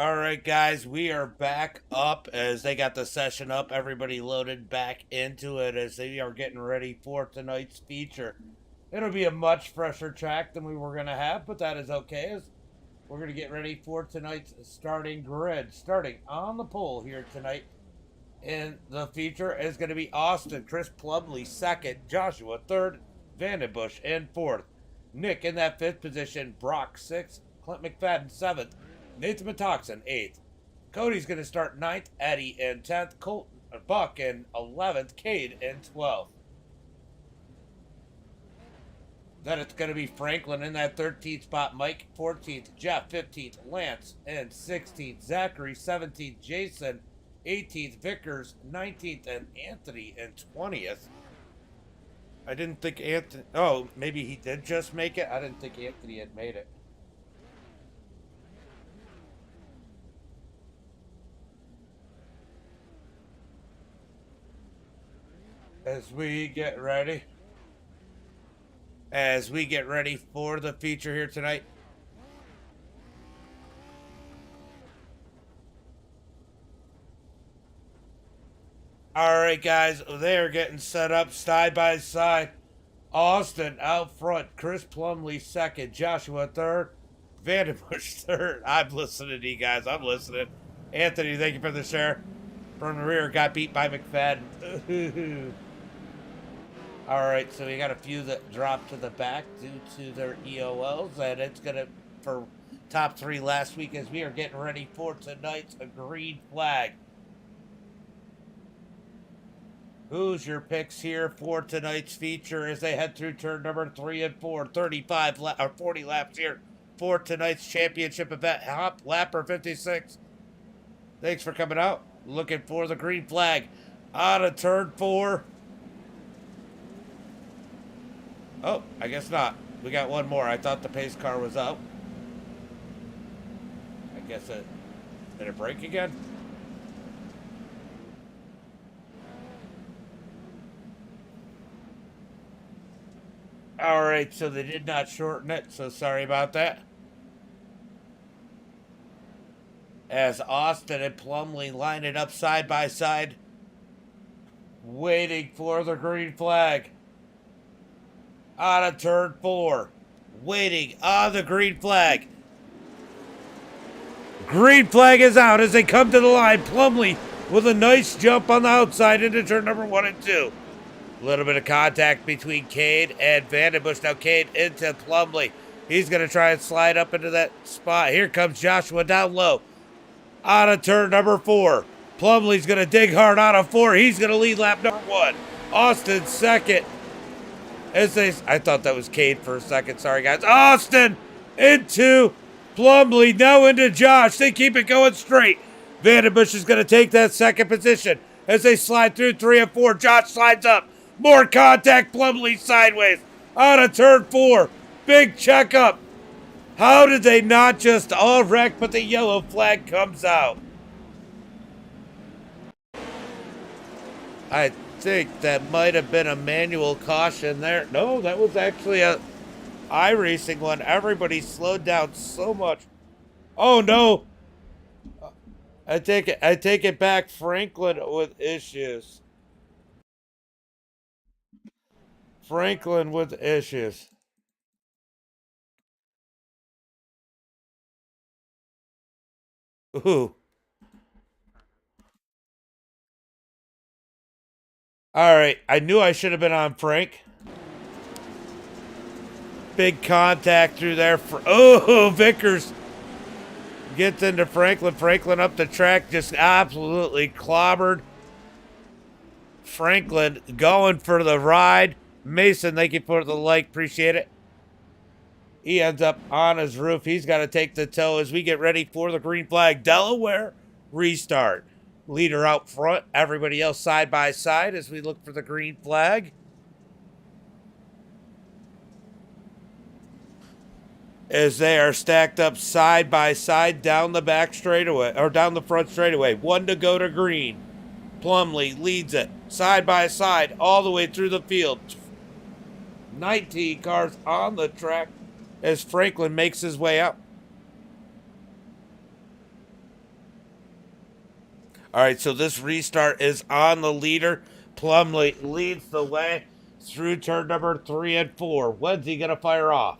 All right, guys, we are back up as they got the session up. Everybody loaded back into it as they are getting ready for tonight's feature. It'll be a much fresher track than we were going to have, but that is okay as we're going to get ready for tonight's starting grid. Starting on the pole here tonight in the feature is going to be Austin, Chris Plumley second, Joshua third, Vandenbush in fourth, Nick in that fifth position, Brock sixth, Clint McFadden seventh, Nathan Matoxin eighth. Cody's going to start ninth, Eddie in 10th, Colton Buck in 11th, Cade in 12th. Then it's going to be Franklin in that 13th spot, Mike 14th, Jeff 15th, Lance in 16th, Zachary 17th, Jason 18th, Vickers 19th, and Anthony in 20th. I didn't think Anthony... Oh, maybe he did just make it? I didn't think Anthony had made it. As we get ready for the feature here tonight. All right, guys, they're getting set up side by side. Austin out front, Chris Plumley second, Joshua third, Vandenbush third. I'm listening to you guys. I'm listening. Anthony, thank you for the share. From the rear, got beat by McFadden. All right, so we got a few that dropped to the back due to their EOLs, and it's going to, for top three last week, as we are getting ready for tonight's green flag. Who's your picks here for tonight's feature as they head through turn number 3 and 4, 40 laps here for tonight's championship event. Hop Lapper 56. Thanks for coming out. Looking for the green flag out of turn 4. Oh, I guess not. We got one more. I thought the pace car was out. I guess it... Did it break again? Alright, so they did not shorten it, so sorry about that. As Austin and Plumley line it up side by side, waiting for the green flag. Out of turn 4, waiting on the green flag. Green flag is out as they come to the line. Plumley with a nice jump on the outside into turn number 1 and 2. A little bit of contact between Cade and Vandenbush. Now Cade into Plumley. He's going to try and slide up into that spot. Here comes Joshua down low. Out of turn number 4. Plumley's going to dig hard out of 4. He's going to lead lap number 1. Austin second. I thought that was Cade for a second. Sorry, guys. Austin into Plumley. Now into Josh. They keep it going straight. Vandenbush is going to take that second position as they slide through 3 and 4. Josh slides up. More contact. Plumley sideways. Out of turn 4. Big checkup. How did they not just all wreck, but the yellow flag comes out? I think that might have been a manual caution there. No, that was actually a iRacing one. Everybody slowed down so much. Oh no. I take it back. Franklin with issues. Franklin with issues. Ooh. All right, I knew I should have been on Frank. Big contact through there. Vickers gets into Franklin. Franklin up the track, just absolutely clobbered. Franklin going for the ride. Mason, thank you for the like. Appreciate it. He ends up on his roof. He's got to take the tow as we get ready for the green flag. Delaware restart. Leader out front. Everybody else side by side as we look for the green flag. As they are stacked up side by side down the back straightaway, or down the front straightaway. 1 to go to green. Plumley leads it side by side all the way through the field. 19 cars on the track as Franklin makes his way up. All right, so this restart is on the leader. Plumley leads the way through turn number 3 and 4. When's he going to fire off?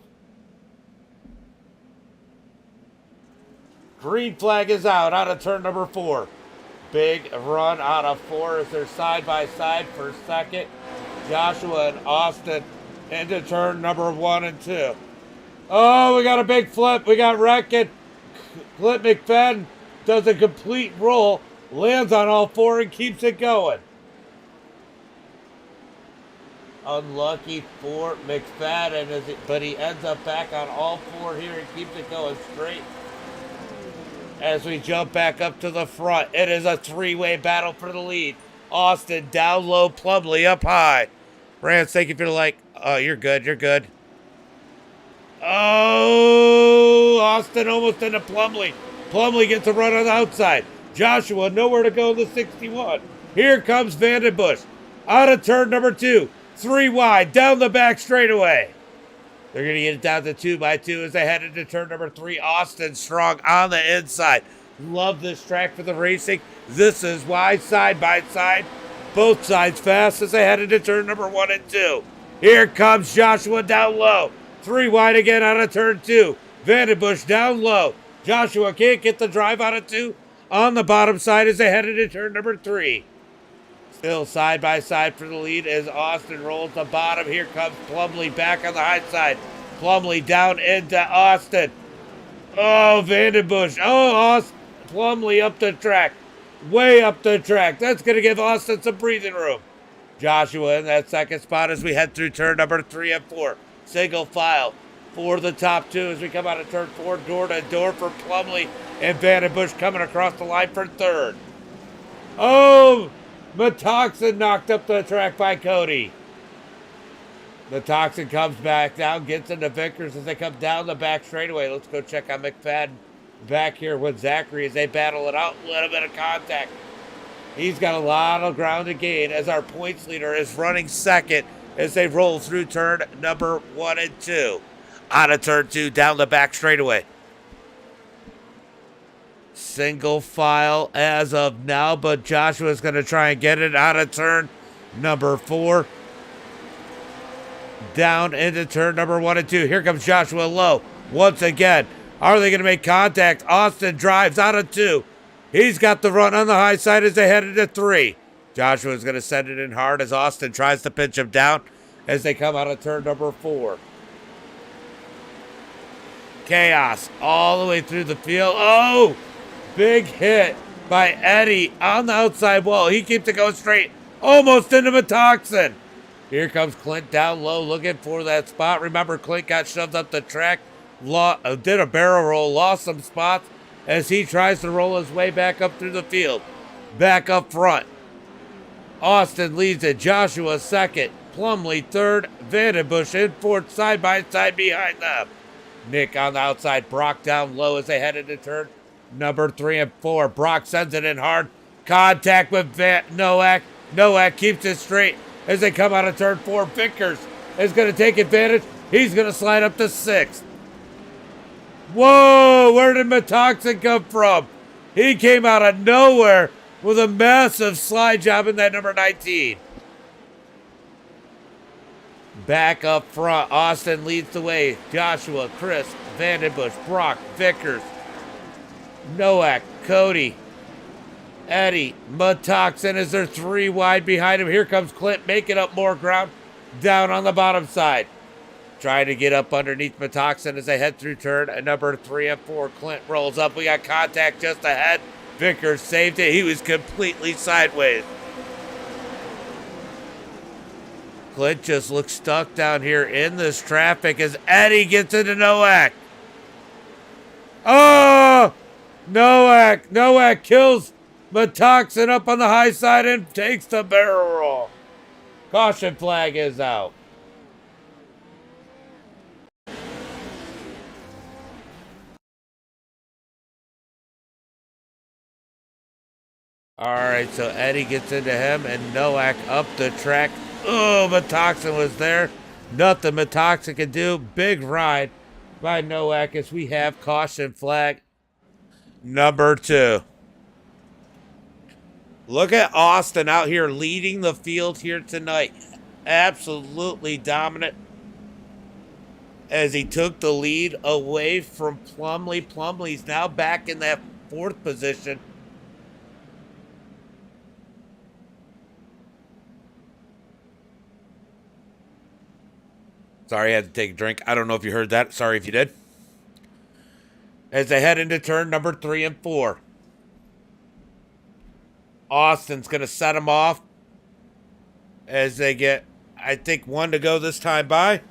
Green flag is out of turn number 4. Big run out of 4 as they're side by side for second. Joshua and Austin into turn number 1 and 2. Oh, we got a big flip. We got wrecking. Clint McFadden does a complete roll, lands on all 4 and keeps it going. Unlucky for McFadden, but he ends up back on all 4 here and keeps it going straight. As we jump back up to the front, it is a 3-way battle for the lead. Austin down low, Plumley up high. Rance, thank you for the like. Oh, you're good, you're good. Oh, Austin almost into Plumley. Plumley gets a run on the outside. Joshua nowhere to go in the 61. Here comes Vandenbush. Out of turn number 2. 3 wide, down the back straightaway. They're going to get it down to 2 by 2 as they head into turn number 3. Austin strong on the inside. Love this track for the racing. This is wide, side by side. Both sides fast as they head into turn number 1 and 2. Here comes Joshua down low. 3 wide again out of turn 2. Vandenbush down low. Joshua can't get the drive out of 2 on the bottom side as they head into turn number 3. Still side by side for the lead as Austin rolls the bottom. Here comes Plumley back on the high side. Plumley down into Austin. Oh, Vandenbush. Oh, Plumley up the track. Way up the track. That's going to give Austin some breathing room. Joshua in that second spot as we head through turn number 3 and 4. Single file for the top 2 as we come out of turn 4. Door to door for Plumley and Vandenbush coming across the line for third. Oh, Metoxen knocked up the track by Cody. Metoxen comes back down, gets into Vickers as they come down the back straightaway. Let's go check on McFadden back here with Zachary as they battle it out. A little bit of contact. He's got a lot of ground to gain as our points leader is running second as they roll through turn number 1 and 2. Out of turn 2, down the back straightaway. Single file as of now, but Joshua's going to try and get it out of turn number 4. Down into turn number 1 and 2. Here comes Joshua low once again. Are they going to make contact? Austin drives out of 2. He's got the run on the high side as they head into 3. Joshua's going to send it in hard as Austin tries to pinch him down as they come out of turn number 4. Chaos all the way through the field. Oh! Big hit by Eddie on the outside wall. He keeps it going straight. Almost into Metoxen. Here comes Clint down low looking for that spot. Remember, Clint got shoved up the track. Did a barrel roll. Lost some spots as he tries to roll his way back up through the field. Back up front. Austin leads it. Joshua second. Plumley third. Vandenbush in fourth. Side by side behind them. Nick on the outside. Brock down low as they head into turn number 3 and 4. Brock sends it in hard. Contact with Nowak. Nowak keeps it straight as they come out of turn 4. Vickers is going to take advantage. He's going to slide up to 6th. Whoa, where did Metoxen come from? He came out of nowhere with a massive slide job in that number 19. Back up front, Austin leads the way. Joshua, Chris, Vandenbush, Brock, Vickers, Nowak, Cody, Eddie, Metoxen as they're 3 wide behind him. Here comes Clint making up more ground down on the bottom side. Trying to get up underneath Metoxen as they head through turn number 3 and 4. Clint rolls up. We got contact just ahead. Vickers saved it. He was completely sideways. Clint just looks stuck down here in this traffic as Eddie gets into Nowak. Oh! Nowak kills Metoxen up on the high side and takes the barrel roll. Caution flag is out. All right, so Eddie gets into him and Nowak up the track. Oh, Metoxen was there. Nothing Metoxen can do. Big ride by Nowak as we have caution flag number 2. Look at Austin out here leading the field here tonight. Absolutely dominant as he took the lead away from Plumley. Plumley's now back in that 4th position. Sorry, I had to take a drink. I don't know if you heard that. Sorry if you did. As they head into turn number 3 and 4. Austin's going to set them off as they get, I think, 1 to go this time by.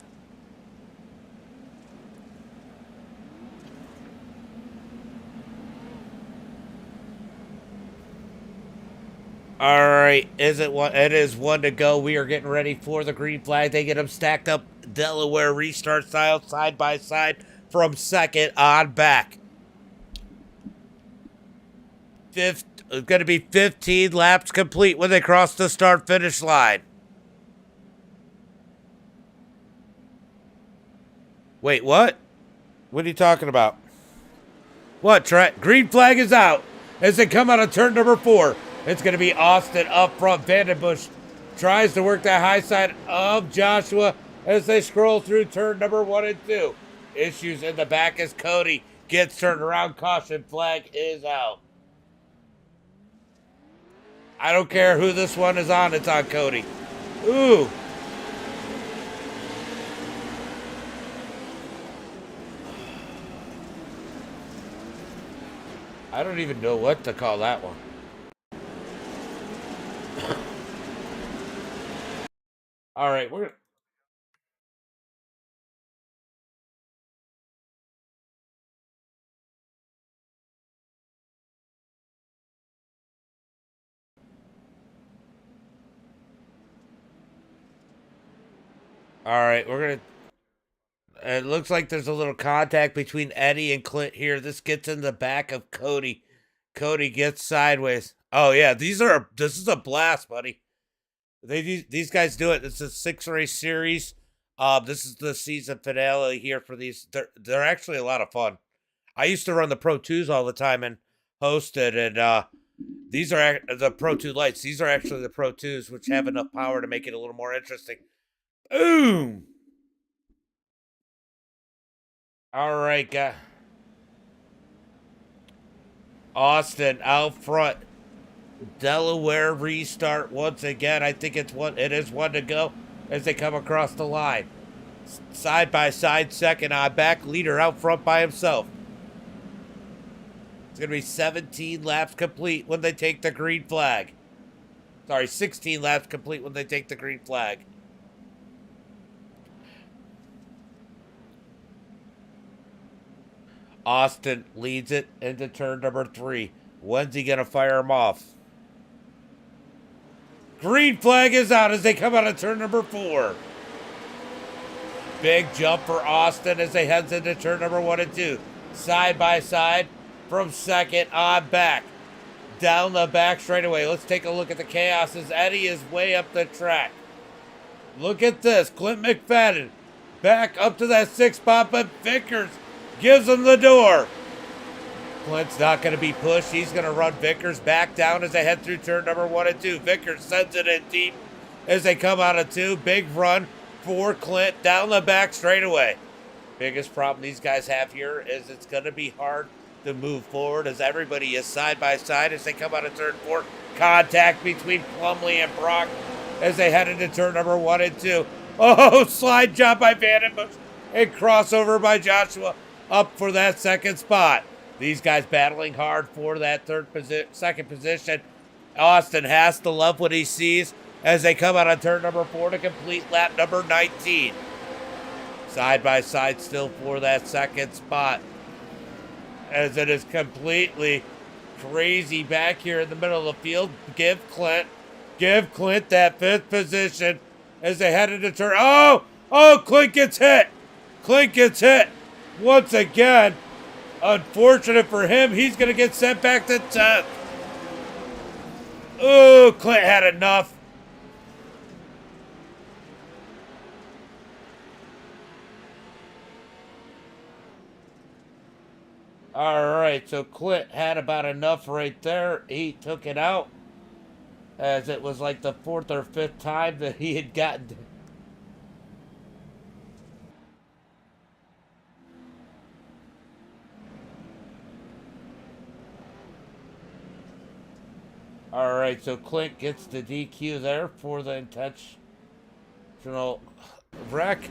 All right, is it one? It is 1 to go. We are getting ready for the green flag. They get them stacked up Delaware restart style, side by side from 2nd on back. It's going to be 15 laps complete when they cross the start-finish line. Wait, what? What are you talking about? What, Trent? Green flag is out as they come out of turn number 4. It's going to be Austin up front. Vandenbush tries to work that high side of Joshua as they scroll through turn number 1 and 2. Issues in the back as Cody gets turned around. Caution flag is out. I don't care who this one is on. It's on Cody. Ooh. I don't even know what to call that one. All right, we're gonna. It looks like there's a little contact between Eddie and Clint here. This gets in the back of Cody. Cody gets sideways. Oh yeah, this is a blast, buddy. These guys do it. It's a 6-race series. This is the season finale here for these. They're actually a lot of fun. I used to run the Pro 2s all the time and hosted, and these are the Pro 2 lights. These are actually the Pro 2s, which have enough power to make it a little more interesting. Boom! All right, guys. Austin out front. Delaware restart once again. I think it is 1 to go as they come across the line. Side by side, 2nd on back. Leader out front by himself. It's going to be 17 laps complete when they take the green flag. Sorry, 16 laps complete when they take the green flag. Austin leads it into turn number 3. When's he going to fire him off? Green flag is out as they come out of turn number 4. Big jump for Austin as they head into turn number 1 and 2. Side by side from 2nd on back. Down the back straightaway. Let's take a look at the chaos as Eddie is way up the track. Look at this. Clint McFadden back up to that 6th spot, but Vickers gives him the door. Clint's not going to be pushed. He's going to run Vickers back down as they head through turn number 1 and 2. Vickers sends it in deep as they come out of 2. Big run for Clint down the back straightaway. Biggest problem these guys have here is it's going to be hard to move forward as everybody is side by side as they come out of turn 4. Contact between Plumley and Brock as they head into turn number 1 and 2. Oh, slide job by Vandenbush and crossover by Joshua up for that 2nd spot. These guys battling hard for that 2nd position. Austin has to love what he sees as they come out on turn number 4 to complete lap number 19. Side by side still for that 2nd spot as it is completely crazy back here in the middle of the field. Give Clint that 5th position as they head into turn. Oh, Clint gets hit. Clint gets hit once again. Unfortunate for him, he's going to get sent back to 10th. Oh, Clint had enough. All right, so Clint had about enough right there. He took it out. as it was like the 4th or 5th time that he had gotten. All right, so Clint gets the DQ there for the intentional wreck.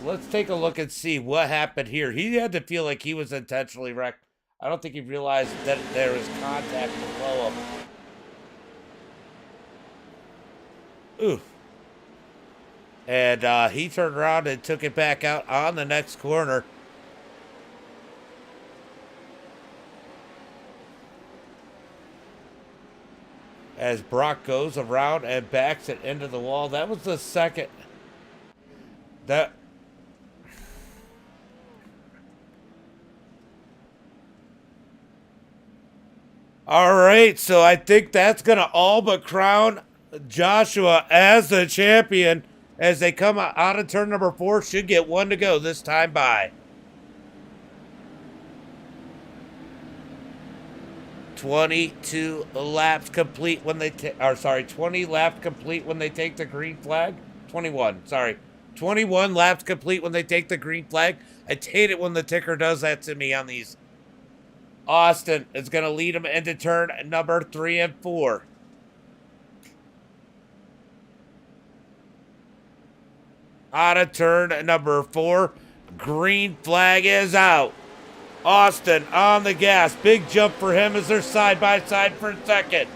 Let's take a look and see what happened here. He had to feel like he was intentionally wrecked. I don't think he realized that there was contact below him. Oof. And he turned around and took it back out on the next corner. As Brock goes around and backs it into the wall. That was the second. That. All right, so I think that's going to all but crown Joshua as the champion as they come out of turn number 4. Should get 1 to go this time by. 22 laps complete when they 20 laps complete when they take the green flag. 21, sorry. 21 laps complete when they take the green flag. I hate it when the ticker does that to me on these. Austin is going to lead him into turn number 3 and 4. Out of turn number 4. Green flag is out. Austin on the gas. Big jump for him as they're side by side for a second.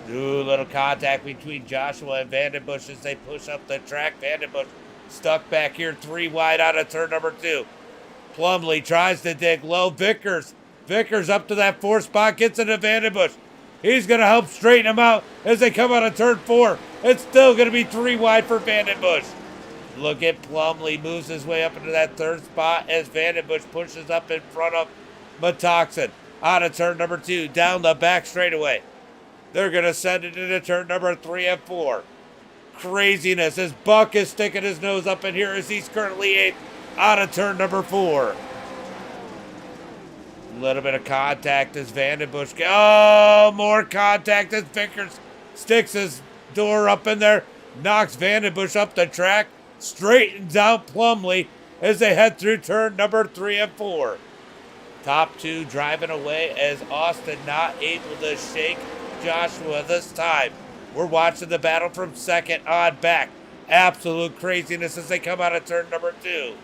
Ooh, little contact between Joshua and Vandenbush as they push up the track. Vandenbush stuck back here 3 wide out of turn number 2. Plumlee tries to dig low. Vickers up to that 4th spot, gets into Vandenbush. He's going to help straighten him out as they come out of turn 4. It's still going to be 3 wide for Vandenbush. Look at Plumlee moves his way up into that 3rd spot as Vandenbush pushes up in front of Metoxen. Out of turn number 2, down the back straightaway. They're going to send it into turn number 3 and 4. Craziness as Buck is sticking his nose up in here as he's currently 8th out of turn number 4. Little bit of contact as Vandenbush. Oh, more contact as Vickers sticks his door up in there. Knocks Vandenbush up the track. Straightens out Plumlee as they head through turn number 3 and 4. Top 2 driving away as Austin not able to shake Joshua this time. We're watching the battle from 2nd on back. Absolute craziness as they come out of turn number 2.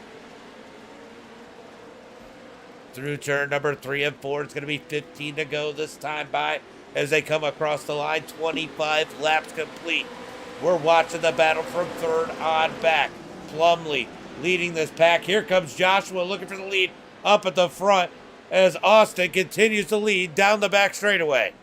Through turn number 3 and 4. It's going to be 15 to go this time by as they come across the line. 25 laps complete. We're watching the battle from 3rd on back. Plumlee leading this pack. Here comes Joshua looking for the lead up at the front as Austin continues to lead down the back straightaway.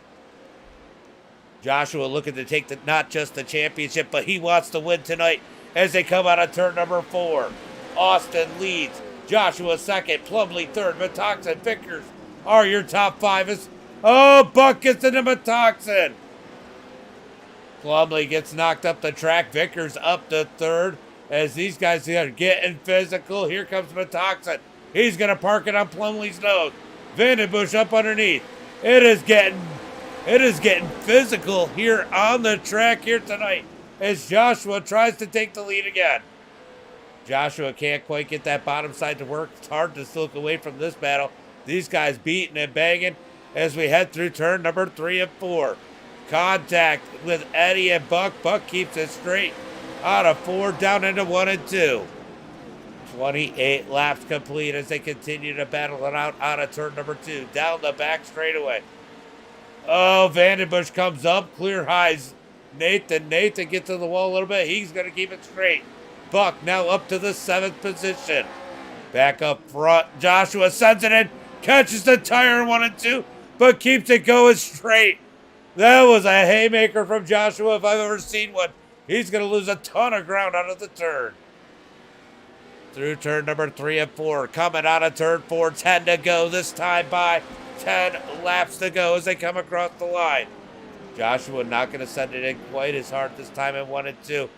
Joshua looking to take not just the championship, but he wants to win tonight as they come out of turn number 4. Austin leads. Joshua 2nd, Plumlee 3rd, Metoxen, Vickers are your top 5. Buck gets into Metoxen. Plumlee gets knocked up the track. Vickers up to 3rd as these guys are getting physical. Here comes Metoxen. He's going to park it on Plumlee's nose. Vandenbush up underneath. It is getting physical here on the track here tonight as Joshua tries to take the lead again. Joshua can't quite get that bottom side to work. It's hard to look away from this battle. These guys beating and banging as we head through turn number 3 and 4. Contact with Eddie and Buck. Buck keeps it straight out of 4 down into 1 and 2. 28 laps complete as they continue to battle it out of turn number 2. Down the back straightaway. Oh, Vandenbush comes up. Clear highs. Nathan gets to the wall a little bit. He's going to keep it straight. Buck now up to the 7th position. Back up front. Joshua sends it in. Catches the tire in 1 and 2. But keeps it going straight. That was a haymaker from Joshua if I've ever seen one. He's going to lose a ton of ground out of the turn. Through turn number 3 and 4. Coming out of turn 4. 10 to go this time by. 10 laps to go as they come across the line. Joshua not going to send it in quite as hard this time in 1 and 2.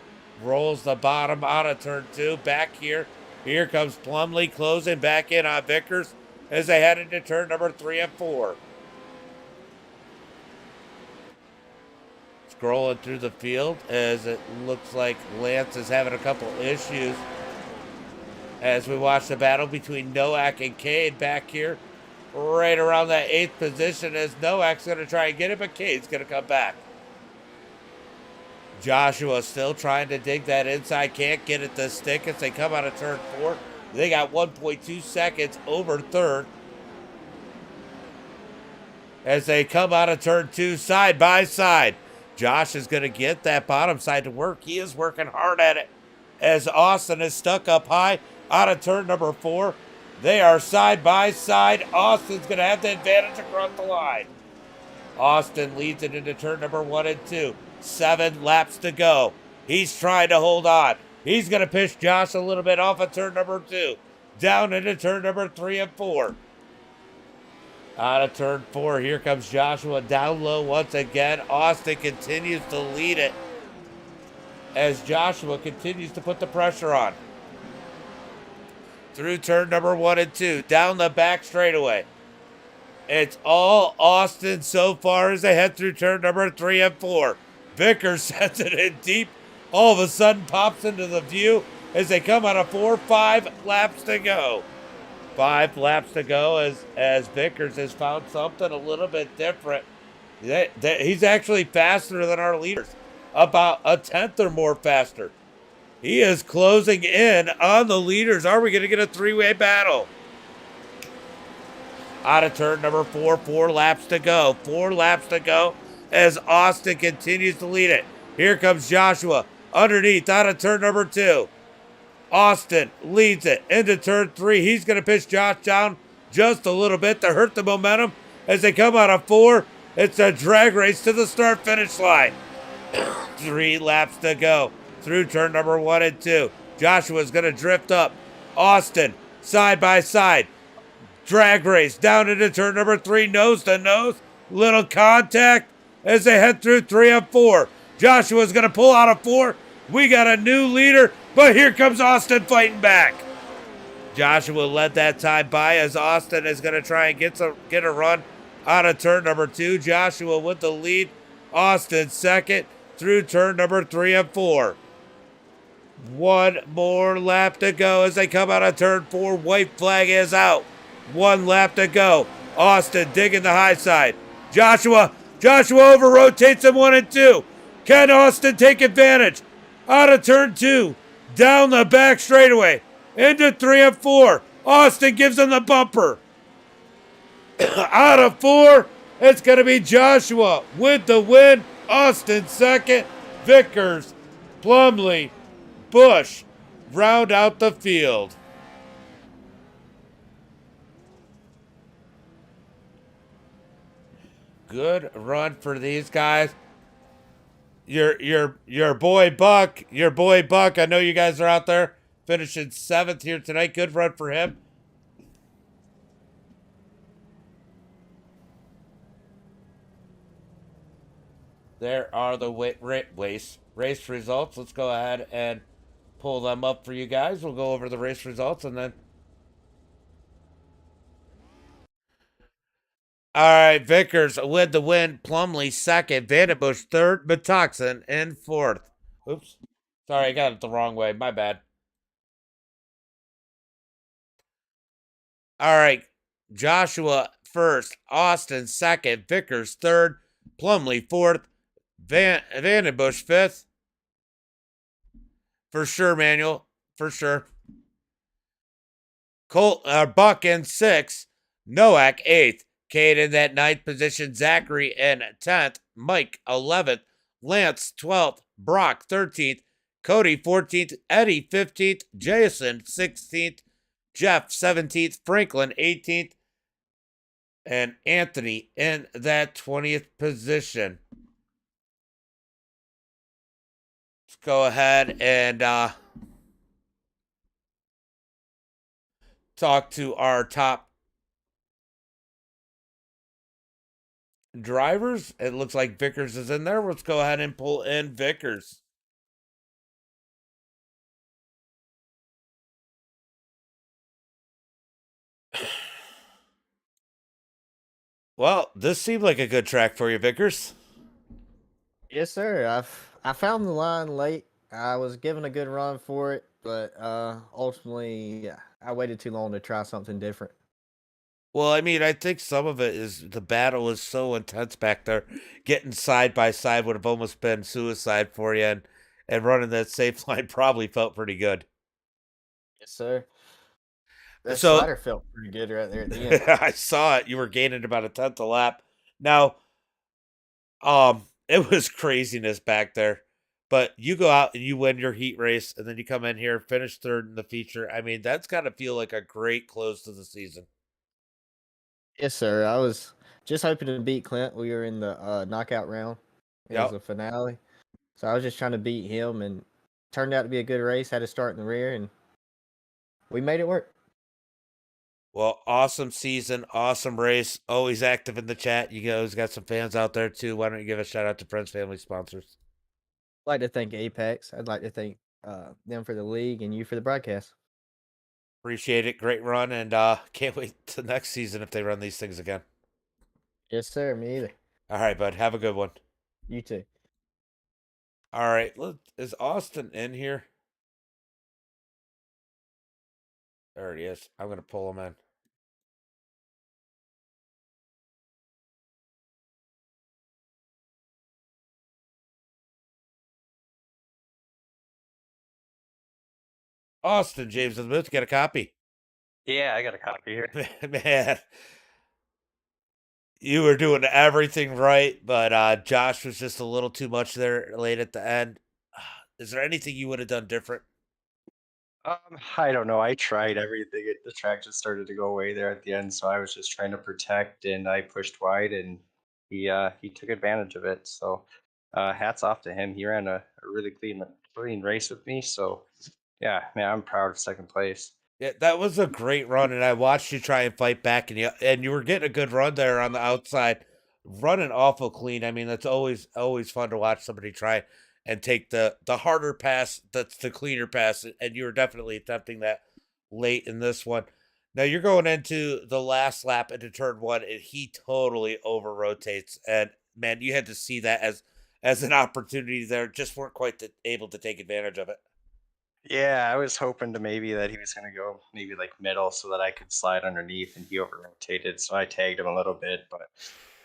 Rolls the bottom out of turn 2. Back here. Here comes Plumlee closing back in on Vickers as they head into turn number 3 and 4. scrolling through the field as it looks like Lance is having a couple issues as we watch the battle between Nowak and Cade back here right around that 8th position as Nowak's going to try and get it, but Cade's going to come back. Joshua still trying to dig that inside, can't get it to stick as they come out of turn 4. They got 1.2 seconds over third as they come out of turn 2 side by side. Josh is going to get that bottom side to work. He is working hard at it as Austin is stuck up high out of turn number 4. They are side by side. Austin's going to have the advantage across the line. Austin leads it into turn number 1 and 2. 7 laps to go. He's trying to hold on. He's going to push Josh a little bit off of turn number 2. Down into turn number 3 and 4. Out of turn 4, here comes Joshua down low once again. Austin continues to lead it as Joshua continues to put the pressure on. Through turn number 1 and 2, down the back straightaway. It's all Austin so far as they head through turn number 3 and 4. Vickers sends it in deep. All of a sudden pops into the view as they come out of 4, 5 laps to go. 5 laps to go as Vickers has found something a little bit different. He's actually faster than our leaders. About a tenth or more faster. He is closing in on the leaders. Are we going to get a 3-way battle? Out of turn number 4, 4 laps to go. 4 laps to go as Austin continues to lead it. Here comes Joshua underneath out of turn number 2. Austin leads it into turn 3. He's going to pitch Josh down just a little bit to hurt the momentum as they come out of 4. It's a drag race to the start-finish line. 3 laps to go through turn number 1 and 2. Joshua's going to drift up. Austin, side by side. Drag race down into turn number 3, nose to nose. Little contact as they head through 3 and 4. Joshua's going to pull out of 4. We got a new leader, but here comes Austin fighting back. Joshua led that time by as Austin is going to try and get a run out of turn number 2. Joshua with the lead. Austin second through turn number 3 and 4. 1 more lap to go as they come out of turn 4. White flag is out. 1 lap to go. Austin digging the high side. Joshua over rotates in 1 and 2. Can Austin take advantage? Out of turn 2. Down the back straightaway. Into 3 and 4. Austin gives him the bumper. Out of 4, it's going to be Joshua with the win. Austin second. Vickers, Plumley, Bush round out the field. Good run for these guys. Your boy Buck, I know you guys are out there finishing 7th here tonight. Good run for him. There are the race results. Let's go ahead and pull them up for you guys. We'll go over the race results and then. All right, Vickers with the win. Plumley second. Vandenbush third. Metoxen in 4th. Oops. Sorry, I got it the wrong way. My bad. All right. Joshua first. Austin second. Vickers third. Plumley 4th. Vandenbush 5th. For sure, Manuel. For sure. Buck in 6th. Nowak 8th. Cade in that 9th position. Zachary in 10th. Mike 11th. Lance 12th. Brock 13th. Cody 14th. Eddie 15th. Jason 16th. Jeff 17th. Franklin 18th. And Anthony in that 20th position. Let's go ahead and talk to our top drivers. It looks like Vickers is in there. Let's go ahead and pull in Vickers. Well, this seemed like a good track for you, Vickers. Yes, sir. I found the line late. I was given a good run for it, but ultimately, yeah, I waited too long to try something different. Well, I mean, I think some of it is the battle is so intense back there. Getting side by side would have almost been suicide for you, and running that safe line probably felt pretty good. Yes, sir. That So slider felt pretty good right there at the end. I saw it. You were gaining about a tenth a lap. Now, it was craziness back there. But you go out and you win your heat race, and then you come in here, finish third in the feature. I mean, that's got to feel like a great close to the season. Yes, sir. I was just hoping to beat Clint. We were in the knockout round. It was Yep. the finale, so I was just trying to beat him, and turned out to be a good race. Had to start in the rear, and we made it work. Well, awesome season, awesome race. Always active in the chat. You guys got some fans out there too. Why don't you give a shout out to friends, family, sponsors? I'd like to thank Apex. I'd like to thank them for the league and you for the broadcast. Appreciate it. Great run, and can't wait to next season if they run these things again. Yes, sir. Me either. All right, bud. Have a good one. You too. All right. Is Austin in here? There he is. I'm gonna pull him in. Austin, James of the Booth, get a copy. Yeah, I got a copy here. Man, you were doing everything right, but Josh was just a little too much there late at the end. Is there anything you would have done different? I don't know. I tried everything. The track just started to go away there at the end, so I was just trying to protect, and I pushed wide, and he took advantage of it. So, hats off to him. He ran a really clean race with me. So, yeah, man, I'm proud of second place. Yeah, that was a great run, and I watched you try and fight back, and you were getting a good run there on the outside, running awful clean. I mean, that's always fun to watch somebody try and take the harder pass, that's the cleaner pass, and you were definitely attempting that late in this one. Now you're going into the last lap into turn one, and he totally over rotates, and man, you had to see that as an opportunity there. Just weren't quite able to take advantage of it. Yeah, I was hoping to maybe that he was going to go maybe like middle so that I could slide underneath, and he over rotated, so I tagged him a little bit, but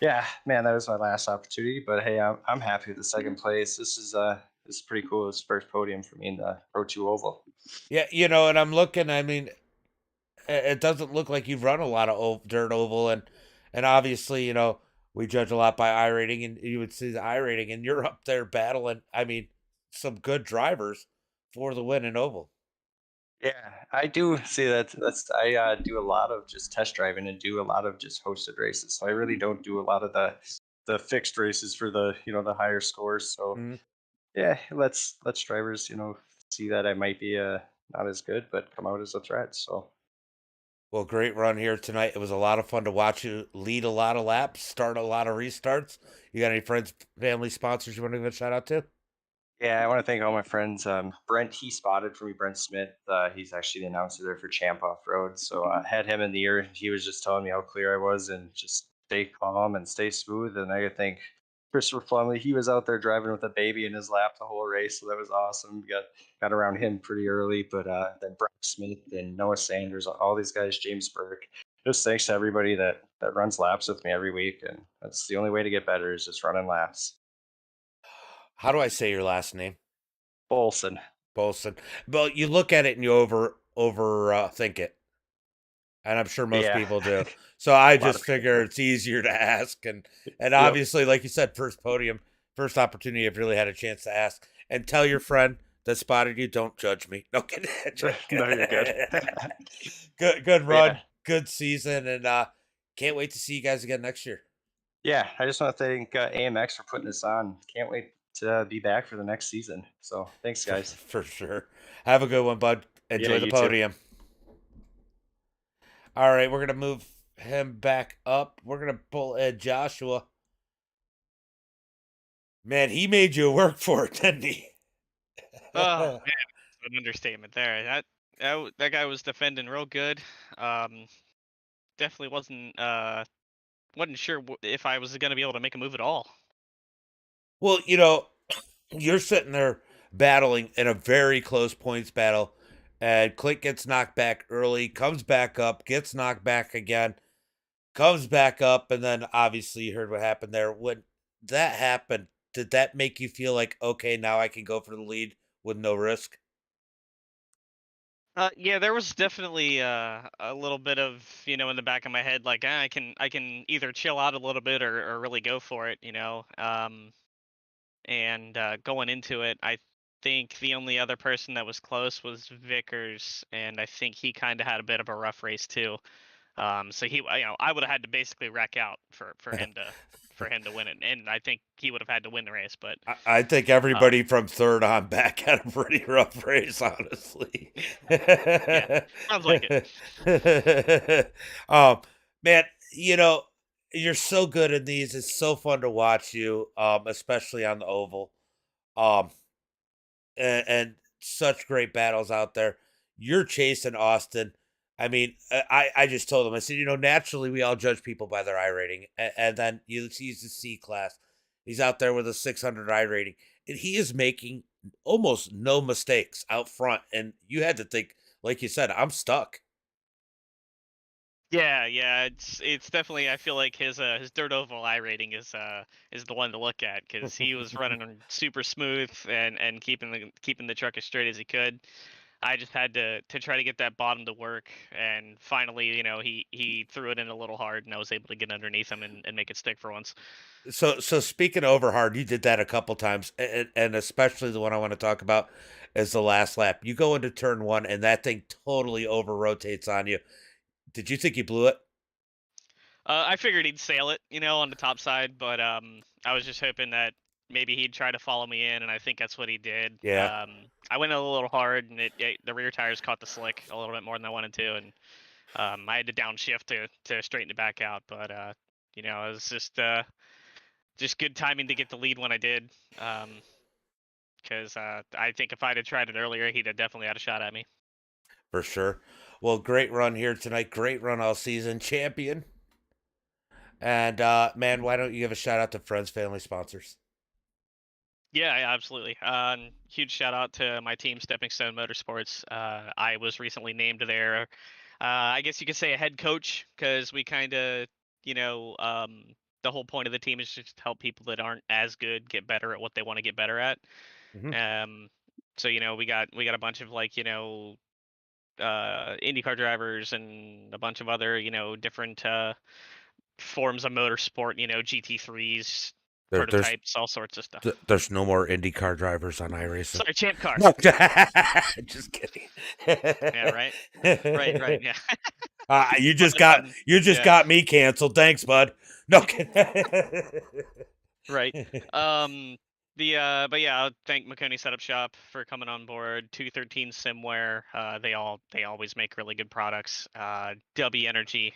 yeah, man, that was my last opportunity. But hey, I'm happy with the second place. This is pretty cool. It's first podium for me in the Pro 2 Oval. Yeah, and I'm looking. I mean, it doesn't look like you've run a lot of dirt oval, and obviously, we judge a lot by I rating, and you would see the I rating, and you're up there battling. I mean, some good drivers for the win in oval. Yeah, I do see that. That's I do a lot of just test driving and do a lot of just hosted races. So I really don't do a lot of the fixed races for the the higher scores. So Mhm. yeah, let's drivers see that I might be not as good, but come out as a threat. So. Well, great run here tonight. It was a lot of fun to watch you lead a lot of laps, start a lot of restarts. You got any friends, family, sponsors you want to give a shout out to? Yeah, I want to thank all my friends. Brent, he spotted for me. Brent Smith, he's actually the announcer there for Champ Off Road. So I had him in the ear. He was just telling me how clear I was and just stay calm and stay smooth. And I gotta thank Christopher Plumley. He was out there driving with a baby in his lap the whole race, so that was awesome. Got around him pretty early, but then Brock Smith and Noah Sanders, all these guys, James Burke. Just thanks to everybody that runs laps with me every week, and that's the only way to get better is just running laps. How do I say your last name? Bolson. Bolson. Well, you look at it and you over think it. And I'm sure most Yeah. people do. So I A lot just of people figure do. it's easier to ask, and Yep. obviously, like you said, first podium, first opportunity I've really had a chance to ask. And tell your friend that spotted you, don't judge me. No kidding. No, you're good. Good But yeah. run, good season, and can't wait to see you guys again next year. Yeah, I just want to thank AMX for putting this on. Can't wait to be back for the next season. So thanks, guys. For sure. Have a good one, bud. Yeah, Enjoy the you too. podium. All right, we're gonna move him back up. We're gonna pull Ed Joshua. Man, he made you work for it, didn't he? Oh, man, that's an understatement there. That guy was defending real good. Um, Definitely wasn't sure if I was gonna be able to make a move at all. Well, you're sitting there battling in a very close points battle, and Clint gets knocked back early, comes back up, gets knocked back again, comes back up, and then obviously you heard what happened there. When that happened, did that make you feel like, okay, now I can go for the lead with no risk? Yeah, there was definitely a little bit of in the back of my head, like I can either chill out a little bit or really go for it, And going into it, I think the only other person that was close was Vickers, and I think he kind of had a bit of a rough race too. So I would have had to basically wreck out for him to win it, and I think he would have had to win the race. But I think everybody um, from third on back had a pretty rough race, honestly. yeah, sounds like it. um, man, you're so good in these. It's so fun to watch you, especially on the oval. Um, and such great battles out there. You're chasing Austin. I mean, I just told him, I said, naturally we all judge people by their I rating, and then he's the C class. He's out there with a 600 I rating, and he is making almost no mistakes out front. And you had to think, like you said, I'm stuck. Yeah, it's definitely. I feel like his dirt oval I rating is the one to look at because he was running super smooth and keeping the truck as straight as he could. I just had to try to get that bottom to work, and finally, he threw it in a little hard, and I was able to get underneath him and make it stick for once. So speaking of over hard, you did that a couple times, and especially the one I want to talk about is the last lap. You go into turn one, and that thing totally over rotates on you. Did you think you blew it? I figured he'd sail it, on the top side, but I was just hoping that maybe he'd try to follow me in, and I think that's what he did. Yeah, I went a little hard, and the rear tires caught the slick a little bit more than I wanted to, and I had to downshift to straighten it back out. But it was just good timing to get the lead when I did, because I think if I'd have tried it earlier, he'd have definitely had a shot at me. for sure. Well, great run here tonight. Great run all season, champion. And man, why don't you give a shout out to friends, family, sponsors? Yeah, absolutely. Huge shout out to my team, Stepping Stone Motorsports. I was recently named their, I guess you could say, a head coach because we kind of, the whole point of the team is just to help people that aren't as good get better at what they want to get better at. Hmm. Um, so we got a bunch of IndyCar drivers and a bunch of other different forms of motorsport, GT3s, There, there's prototypes, all sorts of stuff. there's no more IndyCar drivers on iRacing. Sorry, Champ Car. No, just kidding. Yeah, right. Right. Yeah. You But just got yeah, me canceled. Thanks, bud. No kidding. right. But yeah, I'll thank Makoni Setup Shop for coming on board. 213 Simware. They always make really good products. W Energy.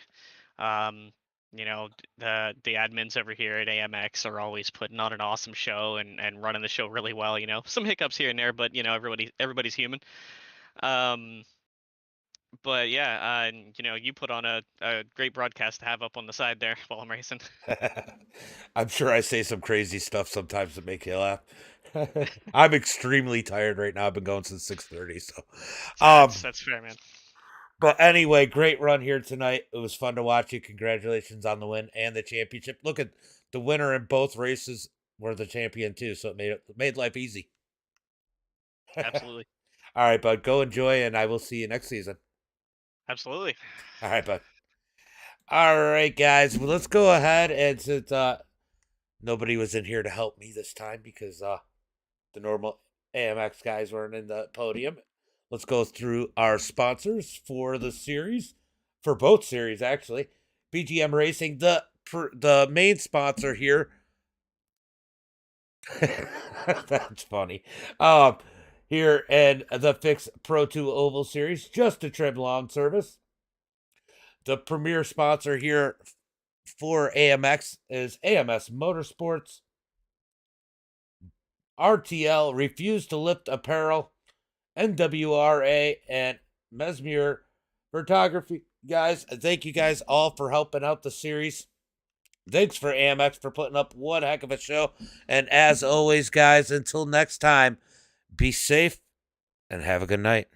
Um, the admins over here at AMX are always putting on an awesome show and running the show really well. Some hiccups here and there, but everybody's human. Um, but yeah, and you put on a great broadcast to have up on the side there while I'm racing. I'm sure I say some crazy stuff sometimes to make you laugh. I'm extremely tired right now. I've been going since 6:30. So, um, That's fair, man. but anyway, great run here tonight. It was fun to watch you. Congratulations on the win and the championship. Look at the winner in both races were the champion too, so it made life easy. Absolutely. All right, bud. Go enjoy, and I will see you next season. Absolutely. All right, bud. All right, guys. Well, let's go ahead and since nobody was in here to help me this time because the normal AMX guys weren't in the podium. Let's go through our sponsors for the series, for both series actually. BGM Racing, the main sponsor here. That's funny. Here in the Fix Pro 2 Oval Series, just a trim lawn service. The premier sponsor here for AMX is AMS Motorsports. RTL, Refuse to Lift Apparel, NWRA, and Mesmer Photography. Guys, thank you guys all for helping out the series. Thanks for AMX for putting up one heck of a show. And as always, guys, until next time, be safe and have a good night.